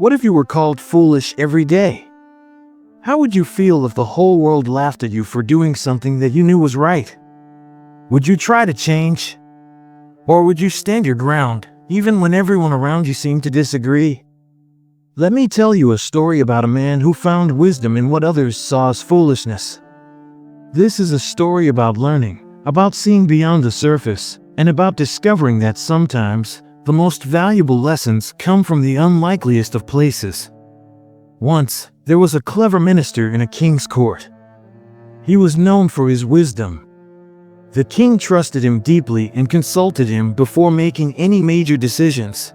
What if you were called foolish every day? How would you feel if the whole world laughed at you for doing something that you knew was right? Would you try to change? Or would you stand your ground, even when everyone around you seemed to disagree? Let me tell you a story about a man who found wisdom in what others saw as foolishness. This is a story about learning, about seeing beyond the surface, and about discovering that sometimes, the most valuable lessons come from the unlikeliest of places. Once, there was a clever minister in a king's court. He was known for his wisdom. The king trusted him deeply and consulted him before making any major decisions.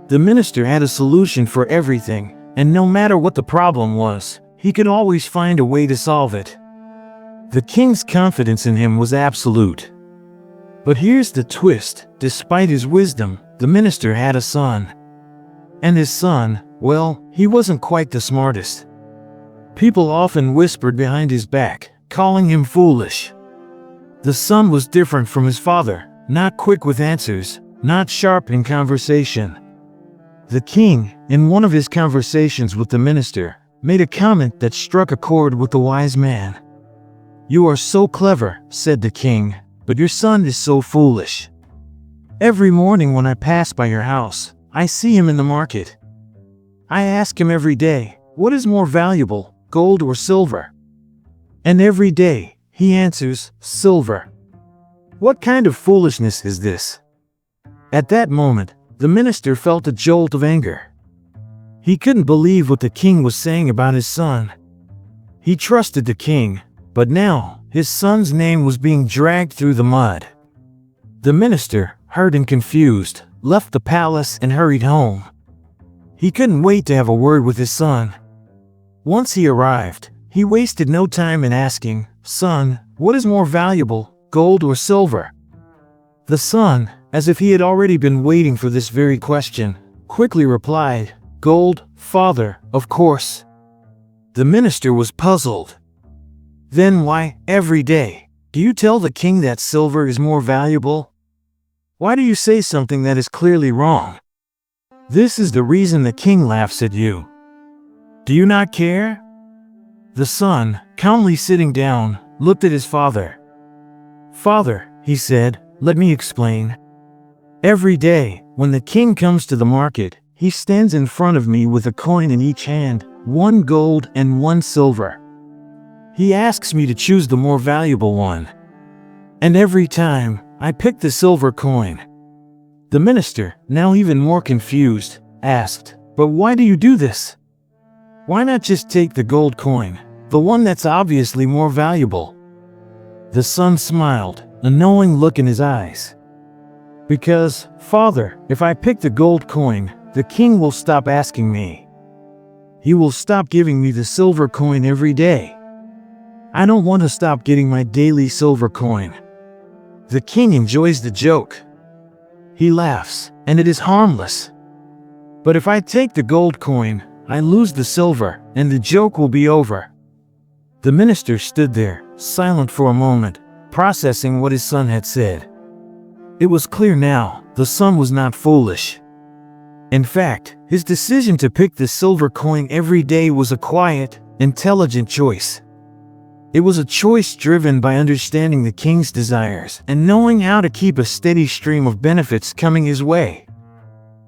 The minister had a solution for everything, and no matter what the problem was, he could always find a way to solve it. The king's confidence in him was absolute. But here's the twist: despite his wisdom, the minister had a son. And his son, well, he wasn't quite the smartest. People often whispered behind his back, calling him foolish. The son was different from his father, not quick with answers, not sharp in conversation. The king, in one of his conversations with the minister, made a comment that struck a chord with the wise man. "You are so clever," said the king, "but your son is so foolish. Every morning when I pass by your house, I see him in the market. I ask him every day, what is more valuable, gold or silver? And every day, he answers, silver. What kind of foolishness is this?" At that moment, the minister felt a jolt of anger. He couldn't believe what the king was saying about his son. He trusted the king, but now, his son's name was being dragged through the mud. The minister, hurt and confused, left the palace and hurried home. He couldn't wait to have a word with his son. Once he arrived, he wasted no time in asking, "Son, what is more valuable, gold or silver?" The son, as if he had already been waiting for this very question, quickly replied, "Gold, father, of course." The minister was puzzled. "Then why, every day, do you tell the king that silver is more valuable? Why do you say something that is clearly wrong? This is the reason the king laughs at you. Do you not care?" The son, calmly sitting down, looked at his father. "Father," he said, "let me explain. Every day, when the king comes to the market, he stands in front of me with a coin in each hand, one gold and one silver. He asks me to choose the more valuable one. And every time, I pick the silver coin." The minister, now even more confused, asked, "But why do you do this? Why not just take the gold coin, the one that's obviously more valuable?" The son smiled, a knowing look in his eyes. "Because, father, if I pick the gold coin, the king will stop asking me. He will stop giving me the silver coin every day. I don't want to stop getting my daily silver coin." The king enjoys the joke. He laughs, and it is harmless. "But if I take the gold coin, I lose the silver, and the joke will be over." The minister stood there, silent for a moment, processing what his son had said. It was clear now, the son was not foolish. In fact, his decision to pick the silver coin every day was a quiet, intelligent choice. It was a choice driven by understanding the king's desires and knowing how to keep a steady stream of benefits coming his way.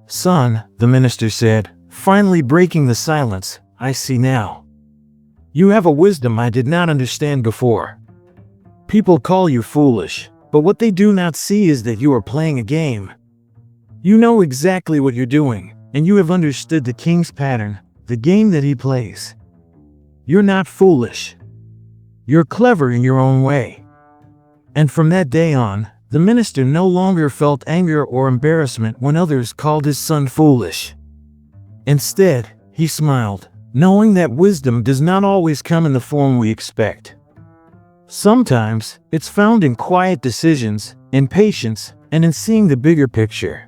"Son," the minister said, finally breaking the silence, "I see now. You have a wisdom I did not understand before. People call you foolish, but what they do not see is that you are playing a game. You know exactly what you're doing, and you have understood the king's pattern, the game that he plays. You're not foolish. You're clever in your own way." And from that day on, the minister no longer felt anger or embarrassment when others called his son foolish. Instead, he smiled, knowing that wisdom does not always come in the form we expect. Sometimes, it's found in quiet decisions, in patience, and in seeing the bigger picture.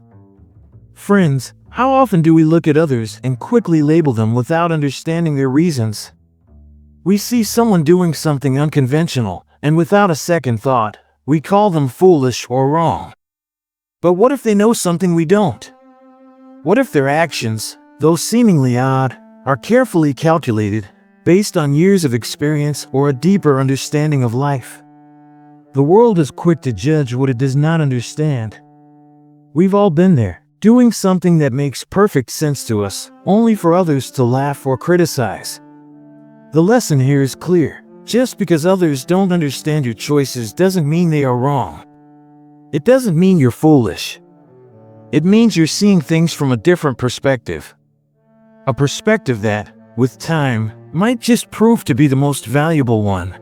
Friends, how often do we look at others and quickly label them without understanding their reasons? We see someone doing something unconventional, and without a second thought, we call them foolish or wrong. But what if they know something we don't? What if their actions, though seemingly odd, are carefully calculated, based on years of experience or a deeper understanding of life. The world is quick to judge what it does not understand. We've all been there, doing something that makes perfect sense to us, only for others to laugh or criticize. The lesson here is clear. Just because others don't understand your choices doesn't mean they are wrong. It doesn't mean you're foolish. It means you're seeing things from a different perspective. A perspective that, with time, might just prove to be the most valuable one.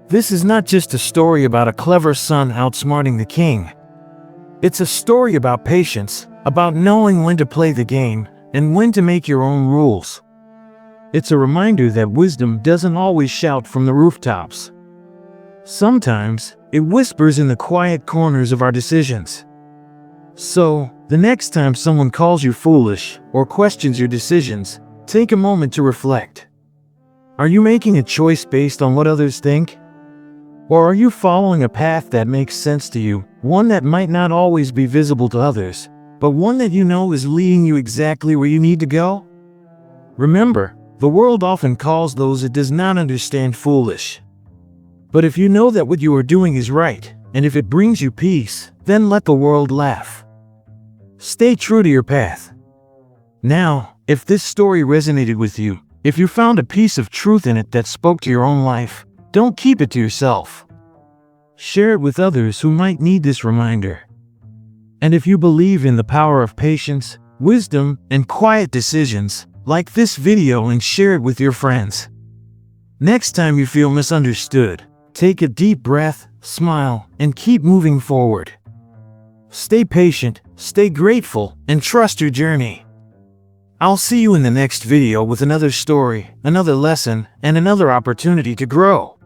This is not just a story about a clever son outsmarting the king. It's a story about patience, about knowing when to play the game, and when to make your own rules. It's a reminder that wisdom doesn't always shout from the rooftops. Sometimes, it whispers in the quiet corners of our decisions. So, the next time someone calls you foolish or questions your decisions, take a moment to reflect. Are you making a choice based on what others think? Or are you following a path that makes sense to you, one that might not always be visible to others, but one that you know is leading you exactly where you need to go? Remember, the world often calls those it does not understand foolish. But if you know that what you are doing is right, and if it brings you peace, then let the world laugh. Stay true to your path. Now, if this story resonated with you, if you found a piece of truth in it that spoke to your own life, don't keep it to yourself. Share it with others who might need this reminder. And if you believe in the power of patience, wisdom, and quiet decisions, like this video and share it with your friends. Next time you feel misunderstood, take a deep breath, smile, and keep moving forward. Stay patient, stay grateful, and trust your journey. I'll see you in the next video with another story, another lesson, and another opportunity to grow.